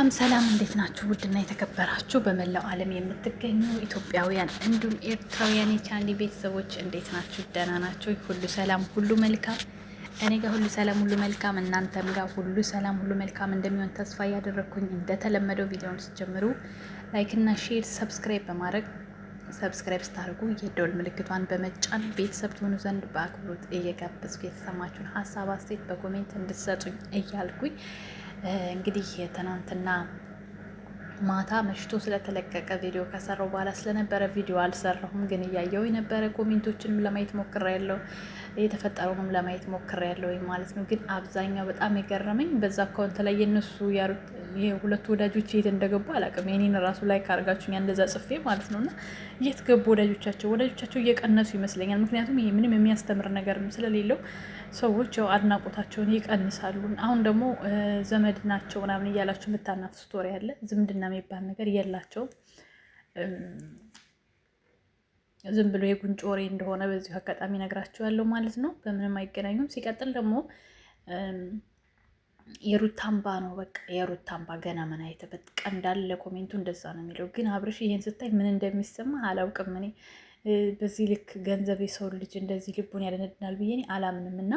ሰላም ሰላም፣ እንዴት ናችሁ? ውድና የተከበራችሁ በመላው ዓለም የምትገኙ ኢትዮጵያውያን እንዲሁም ኤርትራውያን የቻንዲ ቤተሰቦች እንዴት ናችሁ? ደህና ናችሁ? ሁሉ ሰላም ሁሉ መልካም። እኔ ጋር ሁሉ ሰላም ሁሉ መልካም፣ እናንተም ጋር ሁሉ ሰላም ሁሉ መልካም እንደሚሆን ተስፋ እያደረግኩኝ እንደተለመደው ቪዲዮውን ስትጀምሩ ላይክ እና ሼር፣ ሰብስክራይብ በማድረግ ሰብስክራይብ ስታደርጉ የደወል ምልክቷን በመጫን ቤተሰብ ትሆኑ ዘንድ በአክብሮት እየጋበዝኩ የተሰማችሁን ሀሳብ አስተያየት በኮሜንት እንድትሰጡኝ እያልኩኝ እንግዲህ ትናንትና ማታ መሽቶ ስለተለቀቀ ቪዲዮ ከሰራው በኋላ ስለነበረ ቪዲዮ አልሰራሁም፣ ግን እያየው የነበረ ኮሜንቶችንም ለማየት ሞክሬያለሁ፣ የተፈጠረውንም ለማየት ሞክሬያለሁ ማለት ነው። ግን አብዛኛው በጣም የገረመኝ በዛ አካውንት ላይ የነሱ ያሩት የሁለቱ ወዳጆች የት እንደገቡ አላውቅም። የኔን ራሱ ላይ ካርጋችሁኛ እንደዛ ጽፌ ማለት ነውና የት ገቡ ወዳጆቻቸው እየቀነሱ ይመስለኛል። ምክንያቱም ይሄ ምንም የሚያስተምር ነገር ስለሌለው ሰዎች ያው አድናቆታቸውን ይቀንሳሉ። አሁን ደግሞ ዘመድ ናቸው ምናምን እያላችሁ የምታናፍ ስቶሪ ያለ ዝምድና የሚባል ነገር የላቸውም። ዝም ብሎ የጉንጭ ወሬ እንደሆነ በዚሁ አጋጣሚ ነግራችኋለሁ ማለት ነው። በምንም አይገናኙም። ሲቀጥል ደግሞ የሩታምባ ነው በቃ የሩታምባ ገና ምን አይተበት ቀን እንዳለ ኮሜንቱ እንደዛ ነው የሚለው። ግን አብርሽ ይሄን ስታይ ምን እንደሚሰማ አላውቅም። እኔ በዚህ ልክ ገንዘብ የሰው ልጅ እንደዚህ ልቡን ያደነድናል ብዬ እኔ አላምንም። እና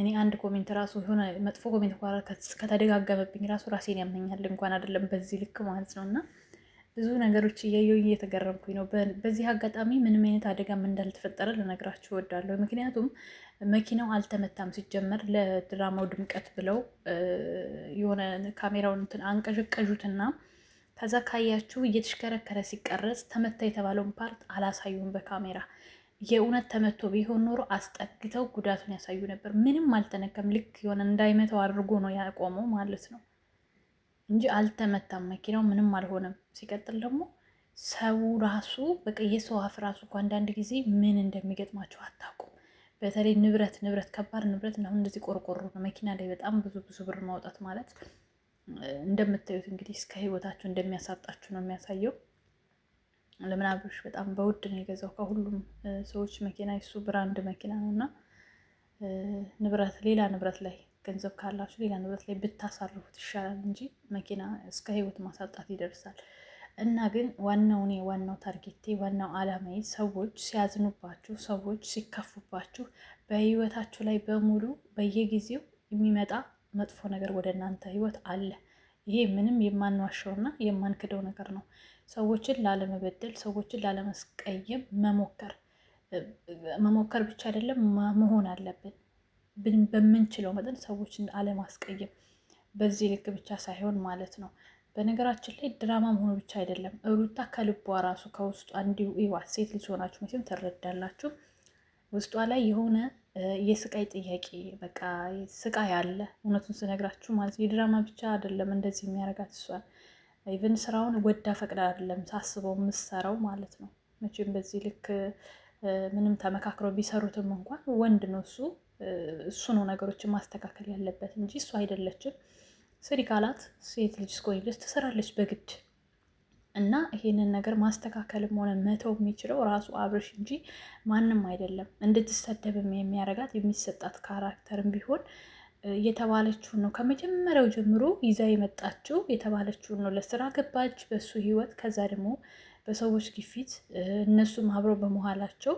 እኔ አንድ ኮሜንት ራሱ የሆነ መጥፎ ኮሜንት ከተደጋገመብኝ ራሱ ራሴን ያመኛል፣ እንኳን አይደለም በዚህ ልክ ማለት ነው። እና ብዙ ነገሮች እያየሁ እየተገረምኩኝ ነው። በዚህ አጋጣሚ ምንም አይነት አደጋም እንዳልተፈጠረ ልነግራችሁ እወዳለሁ። ምክንያቱም መኪናው አልተመታም። ሲጀመር ለድራማው ድምቀት ብለው የሆነ ካሜራውን እንትን አንቀዠቀዡትና ከዛ ካያችሁ እየተሽከረከረ ሲቀረጽ ተመታ የተባለውን ፓርት አላሳዩም በካሜራ። የእውነት ተመቶ ቢሆን ኖሮ አስጠግተው ጉዳቱን ያሳዩ ነበር። ምንም አልተነከም። ልክ የሆነ እንዳይመተው አድርጎ ነው ያቆመው ማለት ነው እንጂ አልተመታም። መኪናው ምንም አልሆነም። ሲቀጥል ደግሞ ሰው ራሱ በቃ የሰው አፍ ራሱ እኮ አንዳንድ ጊዜ ምን እንደሚገጥማቸው አታውቁም። በተለይ ንብረት ከባድ ንብረት ነው። እንደዚህ ቆርቆሮ ነው መኪና ላይ በጣም ብዙ ብር ማውጣት ማለት እንደምታዩት እንግዲህ እስከ ህይወታችሁ እንደሚያሳጣችሁ ነው የሚያሳየው። ለምን አብርሽ በጣም በውድ ነው የገዛው ከሁሉም ሰዎች መኪና፣ እሱ ብራንድ መኪና ነው እና ሌላ ንብረት ላይ ገንዘብ ካላችሁ ሌላ ንብረት ላይ ብታሳርፉት ይሻላል እንጂ መኪና እስከ ህይወት ማሳጣት ይደርሳል። እና ግን ዋናው ታርጌቴ ዋናው አላማዬ ሰዎች ሲያዝኑባችሁ፣ ሰዎች ሲከፉባችሁ፣ በህይወታችሁ ላይ በሙሉ በየጊዜው የሚመጣ መጥፎ ነገር ወደ እናንተ ህይወት አለ። ይሄ ምንም የማንዋሸውና የማንክደው ነገር ነው። ሰዎችን ላለመበደል፣ ሰዎችን ላለመስቀየም መሞከር ብቻ አይደለም መሆን አለብን። በምንችለው መጠን ሰዎችን አለማስቀየም፣ በዚህ ልክ ብቻ ሳይሆን ማለት ነው። በነገራችን ላይ ድራማ መሆኑ ብቻ አይደለም። ሩታ ከልቧ ራሱ ከውስጧ እንዲሁ ይዋት ሴት ልጅ ሆናችሁ መቼም ትረዳላችሁ። ውስጧ ላይ የሆነ የስቃይ ጥያቄ በቃ ስቃይ አለ። እውነቱን ስነግራችሁ ማለት የድራማ ብቻ አይደለም እንደዚህ የሚያደርጋት እሷን ኢቨን ስራውን ወዳ ፈቅዳ አይደለም ሳስበው የምሰራው ማለት ነው። መቼም በዚህ ልክ ምንም ተመካክረው ቢሰሩትም እንኳን ወንድ ነው እሱ ነው ነገሮችን ማስተካከል ያለበት እንጂ እሱ አይደለችም። ስሪ ካላት ሴት ልጅ እስከሆነች ድረስ ትሰራለች በግድ። እና ይሄንን ነገር ማስተካከልም ሆነ መተው የሚችለው ራሱ አብርሽ እንጂ ማንም አይደለም። እንድትሰደብም የሚያረጋት የሚሰጣት ካራክተርም ቢሆን የተባለችውን ነው ከመጀመሪያው ጀምሮ ይዛ የመጣችው የተባለችውን ነው። ለስራ ገባች በሱ ህይወት። ከዛ ደግሞ በሰዎች ግፊት እነሱም አብረው በመኋላቸው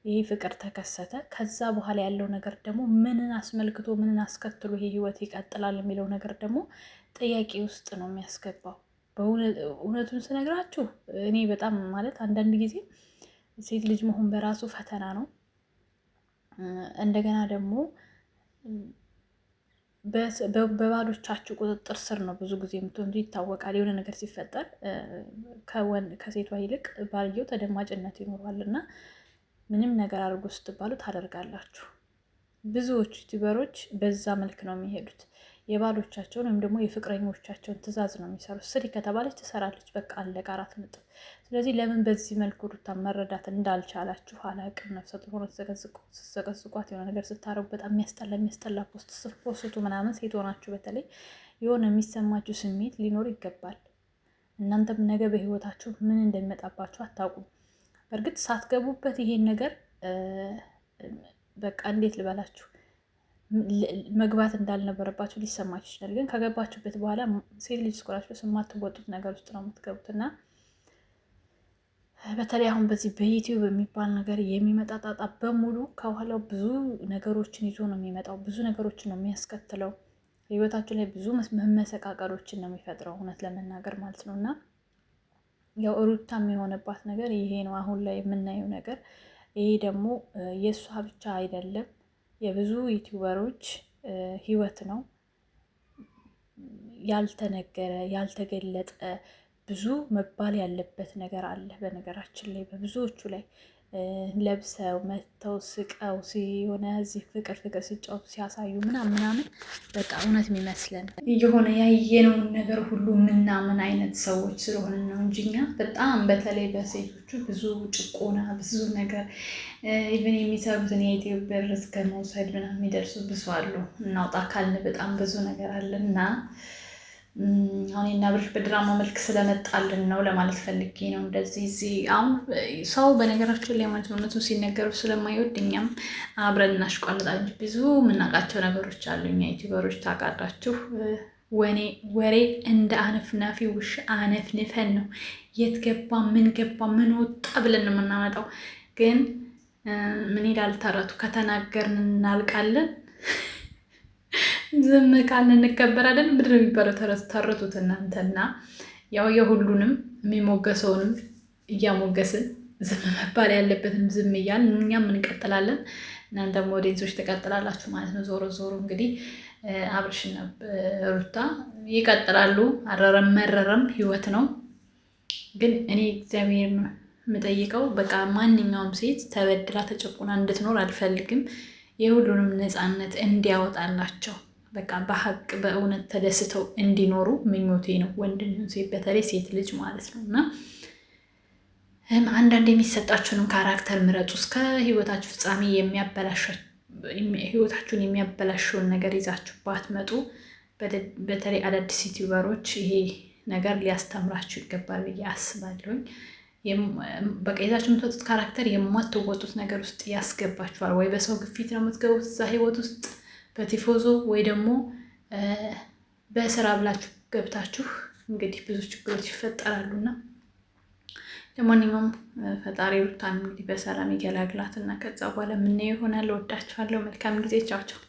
ይህ ፍቅር ተከሰተ። ከዛ በኋላ ያለው ነገር ደግሞ ምንን አስመልክቶ ምንን አስከትሎ ይሄ ህይወት ይቀጥላል የሚለው ነገር ደግሞ ጥያቄ ውስጥ ነው የሚያስገባው። እውነቱን ስነግራችሁ እኔ በጣም ማለት አንዳንድ ጊዜ ሴት ልጅ መሆን በራሱ ፈተና ነው። እንደገና ደግሞ በባሎቻችሁ ቁጥጥር ስር ነው ብዙ ጊዜ የምትሆኑ ይታወቃል። የሆነ ነገር ሲፈጠር ከሴቷ ይልቅ ባልየው ተደማጭነት ይኖረዋል እና ምንም ነገር አድርጎ ስትባሉ ታደርጋላችሁ። ብዙዎቹ ዩቲዩበሮች በዛ መልክ ነው የሚሄዱት። የባሎቻቸውን ወይም ደግሞ የፍቅረኞቻቸውን ትዕዛዝ ነው የሚሰሩት። ስሪ ከተባለች ትሰራለች፣ በቃ አለቀ፣ 4 ነጥብ። ስለዚህ ለምን በዚህ መልኩ ሩታ መረዳት እንዳልቻላችሁ አላውቅም። ነፍሰ ጡር ሆነ ስትዘቀዝቋት የሆነ ነገር ስታረጉ በጣም የሚያስጠላ ፖስት ስትፖስቱ ምናምን ሴት ሆናችሁ በተለይ የሆነ የሚሰማችሁ ስሜት ሊኖር ይገባል። እናንተም ነገ በህይወታችሁ ምን እንደሚመጣባችሁ አታውቁም። በእርግጥ ሳትገቡበት ይሄን ነገር በቃ እንዴት ልበላችሁ መግባት እንዳልነበረባችሁ ሊሰማችሁ ይችላል። ግን ከገባችሁበት በኋላ ሴት ልጅ እስኮላችሁ የማትወጡት ነገር ውስጥ ነው የምትገቡት እና በተለይ አሁን በዚህ በዩቲዩብ የሚባል ነገር የሚመጣ ጣጣ በሙሉ ከኋላው ብዙ ነገሮችን ይዞ ነው የሚመጣው። ብዙ ነገሮችን ነው የሚያስከትለው። ህይወታችሁ ላይ ብዙ መመሰቃቀሎችን ነው የሚፈጥረው፣ እውነት ለመናገር ማለት ነው። እና ያው ሩታ የሆነባት ነገር ይሄ ነው አሁን ላይ የምናየው ነገር። ይሄ ደግሞ የእሷ ብቻ አይደለም፣ የብዙ ዩቲዩበሮች ህይወት ነው። ያልተነገረ ያልተገለጠ ብዙ መባል ያለበት ነገር አለ። በነገራችን ላይ በብዙዎቹ ላይ ለብሰው መተው ስቀው ሲሆነ እዚህ ፍቅር ሲጫወቱ ሲያሳዩ ምናምን በቃ እውነት የሚመስለን የሆነ ያየነውን ነገር ሁሉ ምናምን አይነት ሰዎች ስለሆነ ነው እንጂ እኛ በጣም በተለይ በሴቶቹ ብዙ ጭቆና ብዙ ነገር ኢቨን የሚሰሩትን የኢትዮጵያ ብር እስከ መውሰድ ምናምን የሚደርሱ ብዙ አሉ። እናውጣ ካልን በጣም ብዙ ነገር አለን እና አሁን የናብርሽ በድራማ መልክ ስለመጣልን ነው ለማለት ፈልጌ ነው። እንደዚህ እዚህ አሁን ሰው በነገራችን ላይ ማለት ነው እውነቱን ሲነገሩ ስለማይወድ እኛም አብረን እናሽቋልጣለን እንጂ ብዙ የምናውቃቸው ነገሮች አሉ። እኛ ዩቲዩበሮች ታውቃላችሁ፣ ወሬ እንደ አነፍናፊ ውሻ አነፍንፈን ነው የት ገባ ምን ወጣ ብለን ነው የምናመጣው። ግን ምን ይላል ተረቱ? ከተናገርን እናልቃለን ዝም ካልን እንከበራለን። ምንድን ነው የሚባለው ተረቱት እናንተና። ያው የሁሉንም የሚሞገሰውንም እያሞገስን ዝም መባል ያለበትም ዝም እያልን እኛም እንቀጥላለን፣ እናንተም ኦዲየንሶች ትቀጥላላችሁ ማለት ነው። ዞሮ ዞሮ እንግዲህ አብርሽና ሩታ ይቀጥላሉ። አረረም መረረም ህይወት ነው። ግን እኔ እግዚአብሔር ነው የምጠይቀው፣ በቃ ማንኛውም ሴት ተበድላ ተጨቁና እንድትኖር አልፈልግም። የሁሉንም ነፃነት እንዲያወጣላቸው በቃ በሀቅ በእውነት ተደስተው እንዲኖሩ ምኞቴ ነው። ወንድ ሴት፣ በተለይ ሴት ልጅ ማለት ነው። እና አንዳንድ የሚሰጣችሁንም ካራክተር ምረጡ። እስከ ህይወታችሁ ፍጻሜ ህይወታችሁን የሚያበላሸውን ነገር ይዛችሁ ባትመጡ። በተለይ አዳዲስ ዩቲዩበሮች ይሄ ነገር ሊያስተምራችሁ ይገባል ብዬ አስባለሁኝ። በቃ ይዛችሁ የምትወጡት ካራክተር የማትወጡት ነገር ውስጥ ያስገባችኋል። ወይ በሰው ግፊት ነው የምትገቡት እዛ ህይወት ውስጥ በቲፎዞ ወይ ደግሞ በስራ ብላችሁ ገብታችሁ እንግዲህ ብዙ ችግሮች ይፈጠራሉና ለማንኛውም ፈጣሪ ሩታን እንግዲህ በሰላም ይገላግላት እና ከዛ በኋላ የምናየው ይሆናል። ወዳችኋለሁ። መልካም ጊዜ። ቻው ቻው።